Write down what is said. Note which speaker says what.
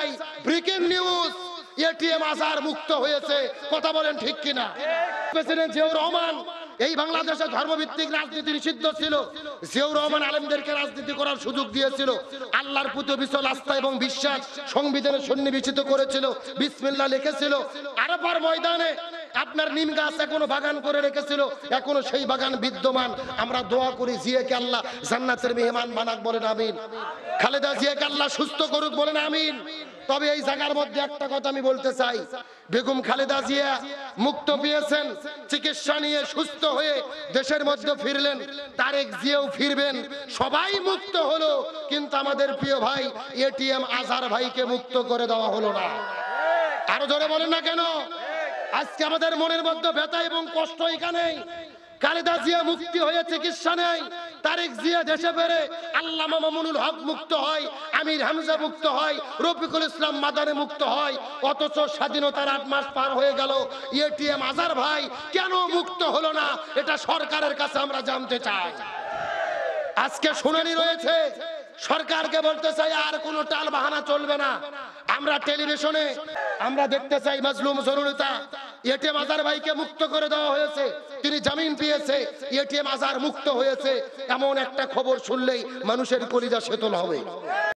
Speaker 1: চাই, breaking news, ATM আজহার মুক্ত হয়েছে। কথা বলেন ঠিক কিনা? প্রেসিডেন্ট জিয়াউর রহমান, এই বাংলাদেশে ধর্মভিত্তিক রাজনীতি নিষিদ্ধ ছিল। জিয়াউর রহমান আলেমদেরকে রাজনীতি করার সুযোগ দিয়েছিল। আল্লাহর প্রতি বিশাল আস্থা এবং বিশ্বাস সংবিধানে সন্নিবেশিত করেছিল। বিসমিল্লাহ লিখেছিল। আরাফার ময়দানে আপনার নিম গাছ এখনো বাগান করে রেখেছিল, এখনো সেই বাগান বিদ্যমান। আমরা দোয়া করি জিয়াকে আল্লাহ জান্নাতের মেহমান বানাক, বলেন আমিন। খালেদা জিয়াকে আল্লাহ সুস্থ করুক, বলেন আমিন। তবে এই জায়গার মধ্যে একটা কথা আমি বলতে চাই, বেগম খালেদা জিয়া মুক্ত পেয়েছেন, চিকিৎসা নিয়ে সুস্থ হয়ে দেশের মধ্যে ফিরলেন। তারেক জিয়াও ফিরবেন, সবাই মুক্ত হলো, কিন্তু আমাদের প্রিয় ভাই এটিএম আজহার ভাইকে মুক্ত করে দেওয়া হলো না। আরো জোরে বলেন না কেন? আজকে আমাদের মনের মধ্যে ব্যথা এবং কষ্ট এখানেই। খালেদা জিয়া মুক্তি হয়ে চিকিৎসা নেয়, তারেক জিয়া দেশে ফেরে, আল্লামা মামুনুল হক মুক্ত হয়, আমির হামজা মুক্ত হয়, রফিকুল ইসলাম মাদানী মুক্ত হয়। অথচ স্বাধীনতার 8 মাস পার হয়ে গেল, এটিএম আজহার ভাই কেন মুক্ত হলো না? এটা সরকারের কাছে আমরা জানতে চাই। আজকে শুনানি রয়েছে, সরকারকে বলতে চাই আর কোনো টাল বাহানা চলবে না। আমরা টেলিভিশনে আমরা দেখতে চাই মাজলুম জননেতা এটিএম আজহার ভাইকে মুক্ত করে দেওয়া হয়েছে, তিনি জামিন পেয়েছে, এটিএম আজহার মুক্ত হয়েছে। এমন একটা খবর শুনলেই মানুষের কলিজা শীতল হবে।